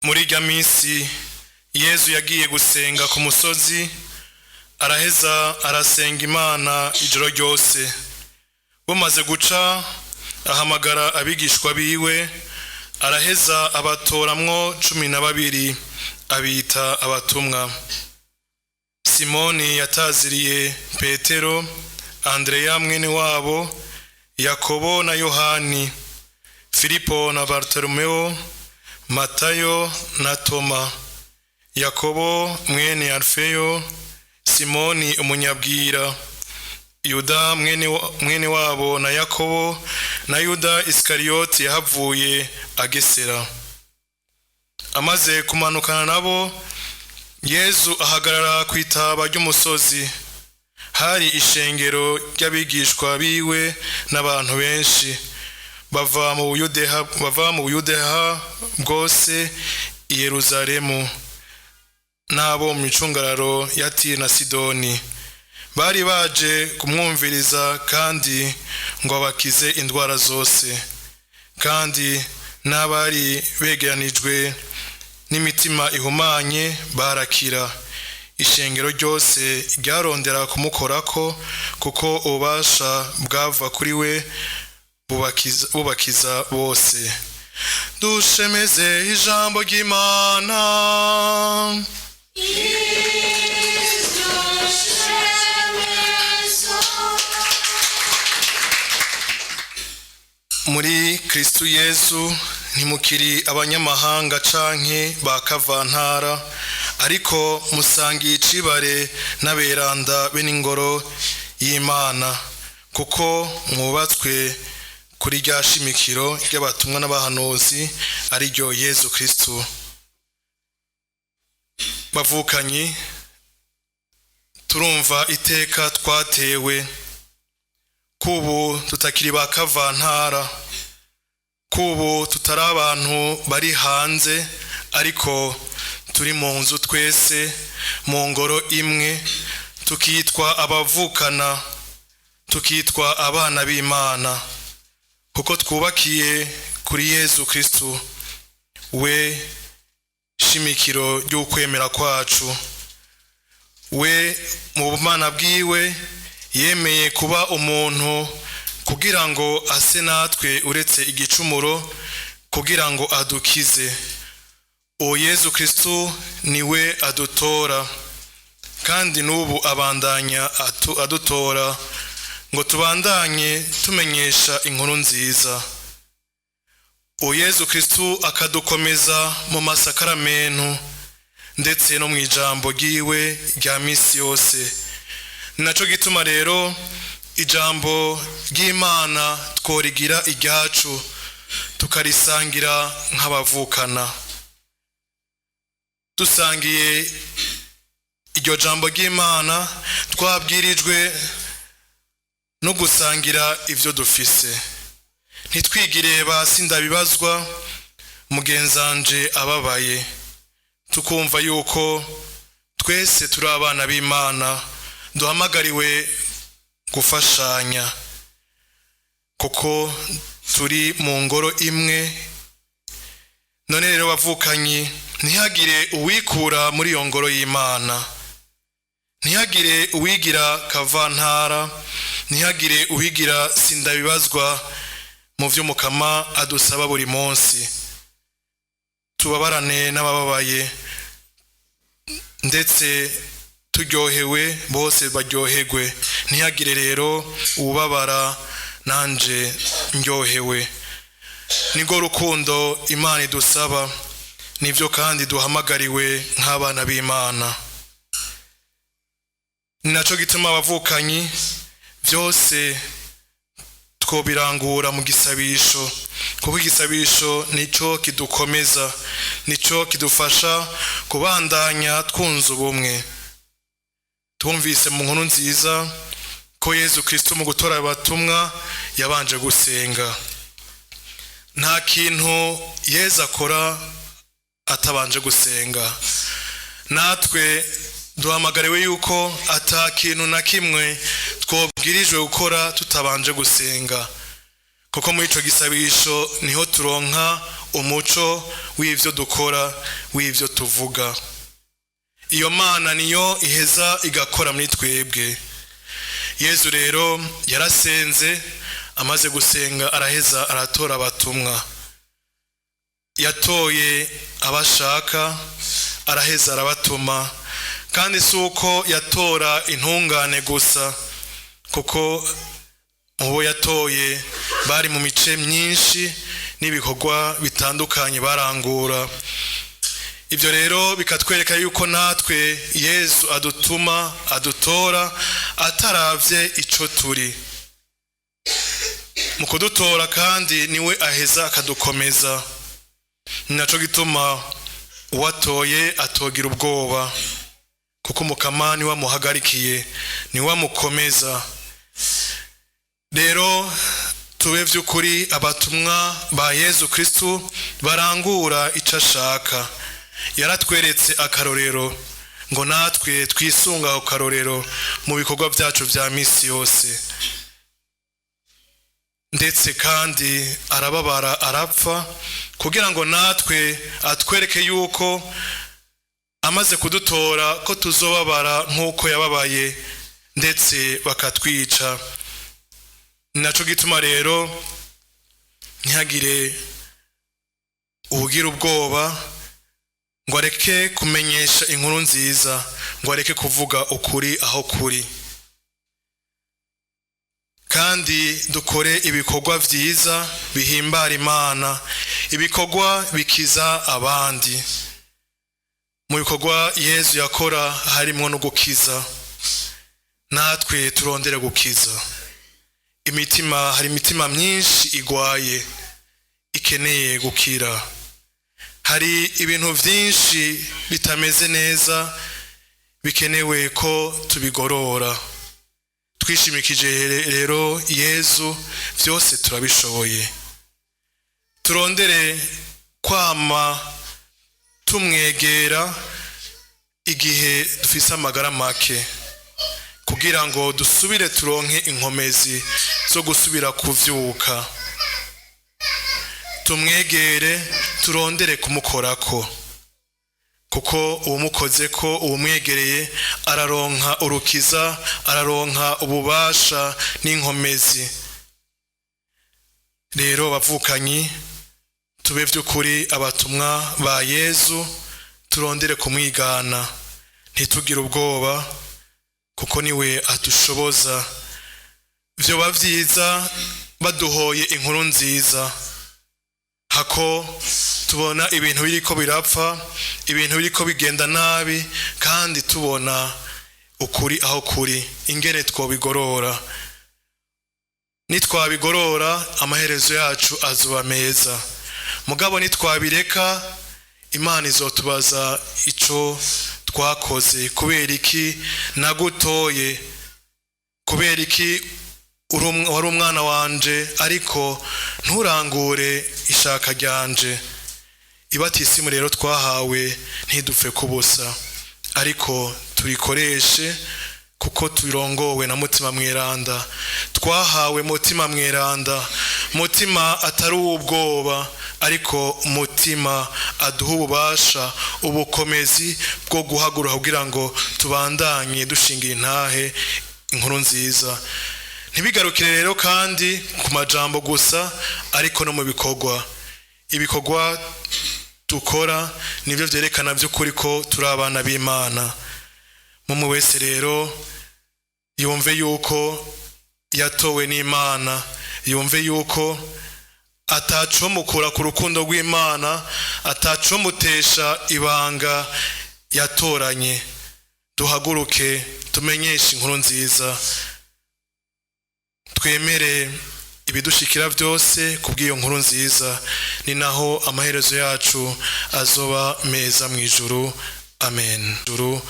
Muri irya minsi Yezu yagiye gusenga ku musozi, araheza arasenga Imana ijoro ryose. Bumaze guca ahamagara abigishwa biwe, araheza abatoramwo 12 abita abatumwa: Simoni yataziriye Petero, Andreya mwene wabo, Yakobo na Yohani, Filipo na Bartolomeo, Matayo na Toma, Yakobo mwene Alfeyo, Simoni umunyabwira, Yuda mwene wabo na Yakobo na Yuda Iskarioti yahavuye agesera. Amaze kumanukana nabo, Yezu ahagarara kwitaba ry'umusozi. Hari ishengero ry'abigishwa biwe n'abantu benshi bava mu Buyudeha bwose i Yerusalemu n'abo mu micungararo ya Tiri na Sidoni. Bari baje kumwumviriza kandi ngo abakize indwara zose, kandi n'abari begeranijwe n'imitima ihumanye barakira. Ishengero ryose ryarondera kumukorako, kuko ububasha bwava kuri we bubakiza bose. Dushemeze ijambo ry'Imana. Muri Kristo Yesu ntimukiri abanyamahanga canke ba kavantara, ariko musangiye icibare n'aberanda be n'ingoro y'Imana, kuko mwubatswe kuri rya shimikiro ry'abatumwa n'abahanuzi, ari ryo Yezu Kristo. Bavukanyi, turumva iteka twatewe kubu tutakiri ba kavantara, kubu tutari abantu bari hanze, ariko turi mu nzu twese mu ngoro imwe, tukitwa abavukana, tukitwa abana b'Imana, kuko twubakiye kuri Yezu Kristo, we shimikiro ry'ukwemera kwacu. We mu bumana bwiwe yemeye kuba umuntu kugira ngo ase natwe uretse igicumuro, kugira ngo adukize. O Yezu Kristo niwe adutora, kandi n'ubu abandanya adutora ngo tubandanye tumenyesha inkuru nziza. O Yezu Kristo akadukomeza mu masakaramentu ndetse no mu ijambo ryiwe rya misi yose. Naco gituma rero ijambo ry'Imana tworigira iryacu, tukarisangira nk'abavukana. Dusangiye iryo jambo ry'Imana, twabwirijwe no gusangira ivyo dufise. Ntitwigire basi ndabibazwa mugenzanje ababaye, tukumva yuko twese turi abana b'Imana, duhamagariwe gufashanya, kuko turi mu ngoro imwe. None rero bavukanyi, ntihagire uwikura muri iyo ngoro y'Imana, ntihagire uwigira kavantara, ntihagire uwigira sindabibazwa mu vyo Mukama adusaba buri munsi. Tubabarane n'abababaye, ndetse turyohewe bose baryoherwe. Ntihagire rero ubabara nanje ndyohewe. Nigo rukundo Imana idusaba, nivyo kandi duhamagariwe nk'abana b'Imana. Ninaco gituma abavukanyi byose twobirangura mu gisabisho, kuko igisabisho nico kidukomeza, nico kidufasha kubandanya twunze ubumwe. Twumvise mu nkuru nziza ko Yezu Kristo mu gutora abatumwa yabanje gusenga. Nta kintu Yezu akora atabanje gusenga. Natwe duhamagariwe yuko ata kintu na kimwe twobwirijwe gukora tutabanje gusenga, kuko muri ico gisabisho niho turonka umuco w'ivyo dukora, w'ivyo tuvuga. Iyo Mana niyo iheza igakora muri twebwe. Yezu rero yarasenze, amaze gusenga araheza aratora abatumwa. Yatoye abashaka, araheza arabatuma, kandi suko yatora intungane gusa, kuko mubo yatoye bari mu mice myinshi n'ibikorwa bitandukanye barangura. Ivyo rero bikatwereka yuko natwe Yesu adutuma, adutora ataravye ico turi. Mu kudutora kandi niwe aheza akadukomeza. Ninaco gituma uwatoye atogira ubwoba, kuko Mukama niwe amuhagarikiye, niwe amukomeza. Rero tube vy'ukuri abatumwa ba Yezu Kristu barangura ico ashaka. Yaratweretse akarorero ngo natwe twisunga ako karorero mu bikorwa vyacu vya misi yose. Ndetse kandi arababara arapfa kugira ngo natwe atwereke yuko amaze kudutora ko tuzobabara nk'uko yababaye, ndetse bakatwica. Naco gituma rero ntihagire ubugira ubwoba ngo areke kumenyesha inkuru nziza, ngo areke kuvuga ukuri aho kuri. Kandi dukore ibikorwa vyiza bihimbara Imana, ibikorwa bikiza abandi. Mu bikorwa Yezu yakora harimwo no gukiza. Natwe turondere gukiza imitima. Hari imitima myinshi igwaye ikeneye gukira. Hari ibintu vyinshi bitameze neza bikenewe ko tubigorora. Twishimikije rero Yezu, vyose turabishoboye. Turondere kwama tumwegera igihe dufise amagara make, kugira ngo dusubire turonke inkomezi zo gusubira kuvyuka. Tumwegere, turondere kumukorako, kuko uwumukozeko, uwumwegereye araronka urukiza, araronka ububasha n'inkomezi. Rero bavukanyi, tube vy'ukuri abatumwa ba Yezu, turondere kumwigana, ntitugire ubwoba, kuko niwe atushoboza. Vyoba vyiza baduhoye inkuru nziza, hako tubona ibintu biriko birapfa, ibintu biriko bigenda nabi, kandi tubona ukuri aho kuri, ingene twobigorora. Nitwabigorora amaherezo yacu azoba meza. Mugabo nitwabireka, Imana izotubaza ico twakoze. Kubera iki nagutoye? Kubera iki wari umwana wanje ariko nturangure ishaka ryanje? Ibatisimu rero twahawe ntidupfe kubusa, ariko turikoreshe, kuko turongowe na Mutima Mweranda. Twahawe Mutima Mweranda, mutima atari ubwoba, ariko umutima aduha ububasha, ubukomezi bwo guhagura kugira ngo tubandanye dushingira intahe inkuru nziza. Ntibigarukire rero kandi ku majambo gusa, ariko no mu bikorwa. Ibikorwa dukora nivyo vyerekana vy'ukuri ko turi abana b'Imana. Mumwe wese rero yumve yuko yatowe n'Imana, yumve yuko atacomukura ku rukundo rw'Imana, atacomutesha ibanga yatoranye. Duhaguruke tumenyeshe inkuru nziza, twemere ibidushikira vyose kubw'iyo nkuru nziza, ni naho amaherezo yacu azoba meza mw'ijuru. Amen.